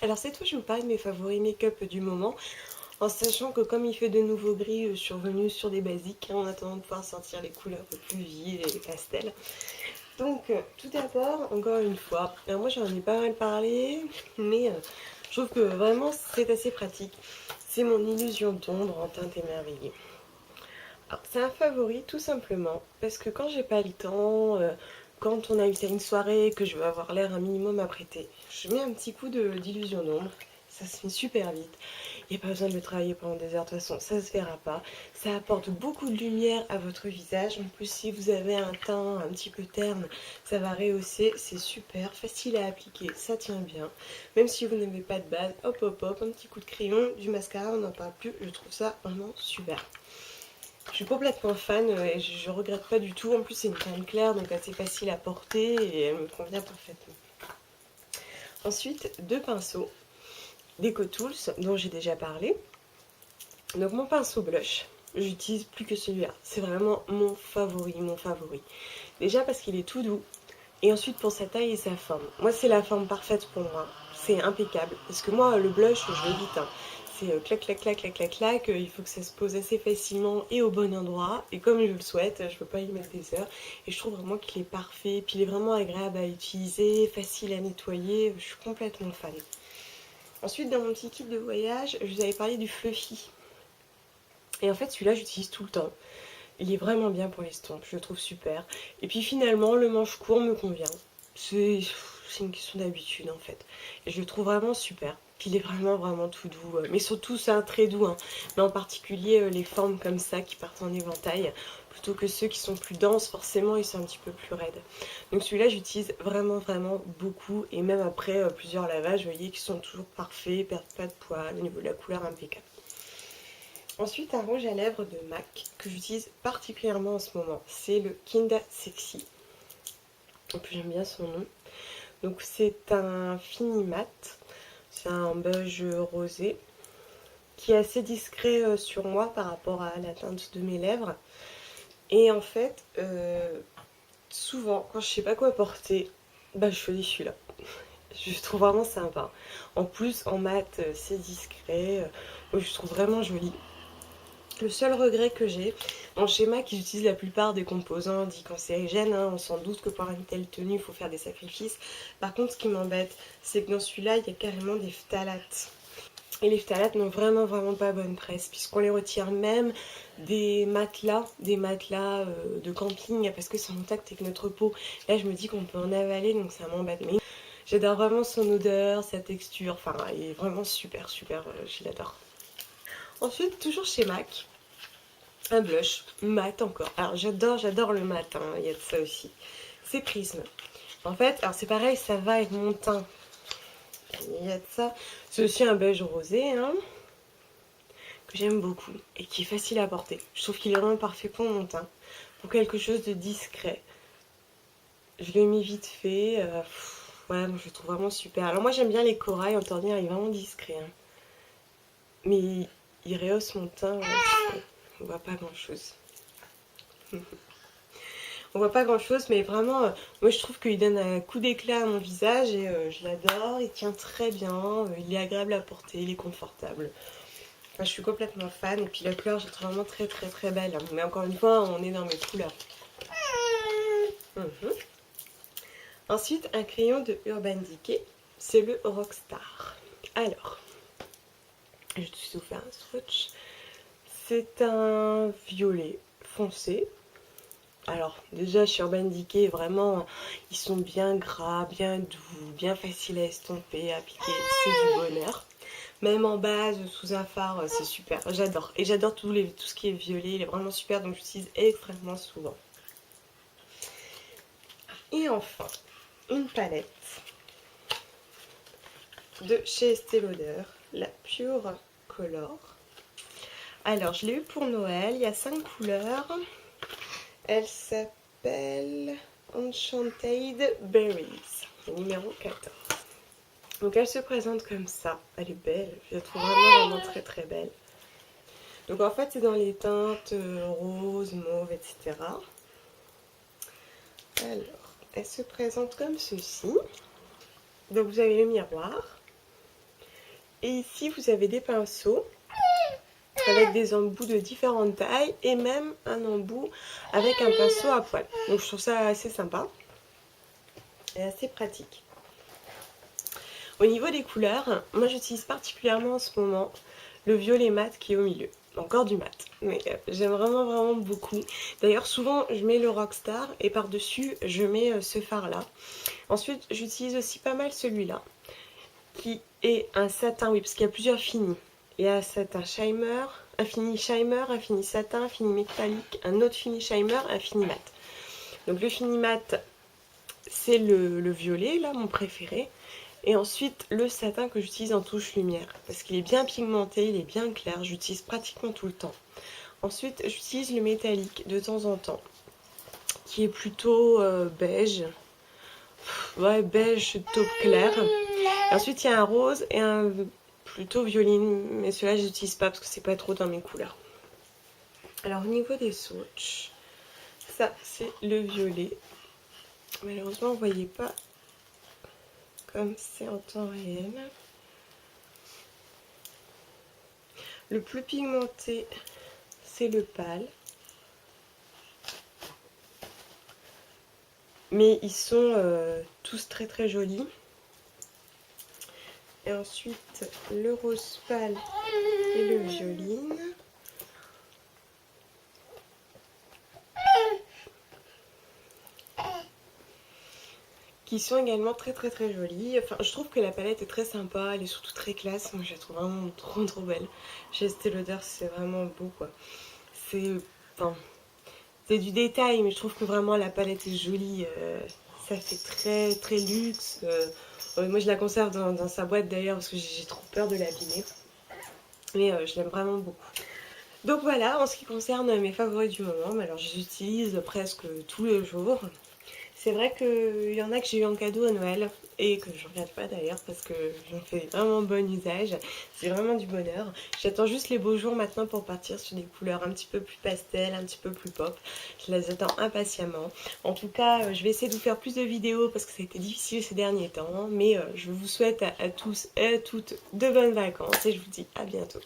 Alors cette fois je vais vous parler de mes favoris make-up du moment, en sachant que comme il fait de nouveaux gris survenus sur des basiques, en attendant de pouvoir sortir les couleurs plus vives et les pastels. Donc tout d'abord, encore une fois, alors moi j'en ai pas mal parlé, mais je trouve que vraiment c'est assez pratique. C'est mon illusion d'ombre en teinte émerveillée. Alors, c'est un favori tout simplement parce que quand j'ai pas le temps, quand on a une soirée que je veux avoir l'air un minimum apprêté, je mets un petit coup d'illusion d'ombre. Ça se fait super vite. Il n'y a pas besoin de le travailler pendant des heures. De toute façon, ça se verra pas. Ça apporte beaucoup de lumière à votre visage. En plus, si vous avez un teint un petit peu terne, ça va rehausser. C'est super facile à appliquer. Ça tient bien. Même si vous n'avez pas de base, hop hop hop, un petit coup de crayon, du mascara, on n'en parle plus. Je trouve ça vraiment super. Je suis complètement fan et je regrette pas du tout. En plus, c'est une teinte claire, donc assez facile à porter et elle me convient parfaitement. Ensuite, deux pinceaux d'EcoTools dont j'ai déjà parlé. Donc mon pinceau blush, j'utilise plus que celui-là. C'est vraiment mon favori, mon favori. Déjà parce qu'il est tout doux. Et ensuite pour sa taille et sa forme. Moi c'est la forme parfaite pour moi. C'est impeccable. Parce que moi le blush je l'évite. Hein. C'est clac clac clac clac clac clac. Il faut que ça se pose assez facilement et au bon endroit. Et comme je le souhaite, je peux pas y mettre des heures. Et je trouve vraiment qu'il est parfait. Puis il est vraiment agréable à utiliser, facile à nettoyer. Je suis complètement fan. Ensuite dans mon petit kit de voyage, je vous avais parlé du Fluffy. Et en fait celui-là j'utilise tout le temps. Il est vraiment bien pour l'estompe, je le trouve super. Et puis finalement, le manche court me convient. C'est une question d'habitude en fait. Et je le trouve vraiment super. Puis il est vraiment tout doux. Mais surtout, c'est un très doux. Hein. Mais en particulier, les formes comme ça qui partent en éventail. Plutôt que ceux qui sont plus denses, forcément, ils sont un petit peu plus raides. Donc celui-là, j'utilise vraiment beaucoup. Et même après plusieurs lavages, vous voyez qu'ils sont toujours parfaits, perdent pas de poils, au niveau de la couleur impeccable. Ensuite, un rouge à lèvres de MAC que j'utilise particulièrement en ce moment. C'est le Kinda Sexy. En plus, j'aime bien son nom. Donc, c'est un fini mat. C'est un beige rosé qui est assez discret sur moi par rapport à la teinte de mes lèvres. Et en fait, souvent, quand je sais pas quoi porter, bah, je choisis celui-là. Je trouve vraiment sympa. En plus, en mat, c'est discret. Moi, je trouve vraiment joli. Le seul regret que j'ai, dans le schéma qu'ils utilisent la plupart des composants dits cancérigènes, hein, on s'en doute que pour une telle tenue, il faut faire des sacrifices. Par contre, ce qui m'embête, c'est que dans celui-là, il y a carrément des phtalates. Et les phtalates n'ont vraiment pas bonne presse, puisqu'on les retire même des matelas de camping, parce que c'est en contact avec notre peau. Là, je me dis qu'on peut en avaler, donc ça m'embête. Mais j'adore vraiment son odeur, sa texture, enfin, il est vraiment super, je l'adore. Ensuite, toujours chez MAC, un blush mat encore. Alors j'adore le mat, hein, il y a de ça aussi. C'est Prisme. En fait, alors c'est pareil, ça va avec mon teint. Il y a de ça. C'est aussi un beige rosé, hein, que j'aime beaucoup et qui est facile à porter. Je trouve qu'il est vraiment parfait pour mon teint. Pour quelque chose de discret. Je l'ai mis vite fait. Ouais, je le trouve vraiment super. Alors moi j'aime bien les corails, en temps il est vraiment discret. Hein. Mais il rehausse mon teint. Ouais, on voit pas grand chose. On voit pas grand chose, mais vraiment, moi je trouve qu'il donne un coup d'éclat à mon visage et je l'adore. Il tient très bien, il est agréable à porter, il est confortable. Enfin, je suis complètement fan et puis la couleur, je la trouve vraiment très belle. Hein. Mais encore une fois, on est dans mes couleurs. Mhm. Ensuite, un crayon de Urban Decay, c'est le Rockstar. Alors, je vais tout de suite vous faire un swatch. C'est un violet foncé. Alors, déjà, chez Urban Decay, vraiment, ils sont bien gras, bien doux, bien faciles à estomper, à appliquer. C'est du bonheur. Même en base, sous un phare, c'est super. J'adore. Et j'adore tout ce qui est violet. Il est vraiment super, donc j'utilise extrêmement souvent. Et enfin, une palette de chez Estée Lauder, la Pure Color. Alors, je l'ai eu pour Noël. Il y a 5 couleurs. Elle s'appelle Enchanted Berries, numéro 14. Donc elle se présente comme ça, elle est belle, je la trouve vraiment très belle. Donc en fait c'est dans les teintes rose, mauve, etc. Alors, elle se présente comme ceci. Donc vous avez le miroir. Et ici vous avez des pinceaux avec des embouts de différentes tailles et même un embout avec un pinceau à poil. Donc je trouve ça assez sympa et assez pratique. Au niveau des couleurs, moi j'utilise particulièrement en ce moment le violet mat qui est au milieu. Encore du mat, mais j'aime vraiment beaucoup. D'ailleurs souvent je mets le Rockstar et par-dessus je mets ce fard là. Ensuite j'utilise aussi pas mal celui-là qui est un satin, oui parce qu'il y a plusieurs finis. Il y a un satin Shimer, un fini Shimer, un fini satin, un fini métallique, un autre fini Shimer, un fini mat. Donc le fini mat c'est le violet là, mon préféré. Et ensuite le satin que j'utilise en touche lumière parce qu'il est bien pigmenté, il est bien clair, j'utilise pratiquement tout le temps. Ensuite j'utilise le métallique de temps en temps qui est plutôt beige, ouais beige taupe clair. Et ensuite il y a un rose et un plutôt violine, mais ceux-là je n'utilise pas parce que c'est pas trop dans mes couleurs. Alors au niveau des swatchs, ça c'est le violet. Malheureusement vous ne voyez pas comme c'est en temps réel. Le plus pigmenté, c'est le pâle. Mais ils sont tous très jolis. Et ensuite, le rose pâle et le violine. Qui sont également très jolis. Enfin, je trouve que la palette est très sympa, elle est surtout très classe. Moi, je la trouve vraiment trop belle. J'ai Estée Lauder, c'est vraiment beau, quoi. C'est du détail, mais je trouve que vraiment la palette est jolie. Ça fait très luxe. Moi, je la conserve dans sa boîte d'ailleurs parce que j'ai trop peur de l'abîmer. Mais je l'aime vraiment beaucoup. Donc voilà, en ce qui concerne mes favoris du moment, alors je les utilise presque tous les jours. C'est vrai qu'il y en a que j'ai eu en cadeau à Noël et que je ne regrette pas d'ailleurs parce que j'en fais vraiment bon usage. C'est vraiment du bonheur. J'attends juste les beaux jours maintenant pour partir sur des couleurs un petit peu plus pastel, un petit peu plus pop. Je les attends impatiemment. En tout cas, je vais essayer de vous faire plus de vidéos parce que ça a été difficile ces derniers temps. Mais je vous souhaite à tous et à toutes de bonnes vacances et je vous dis à bientôt.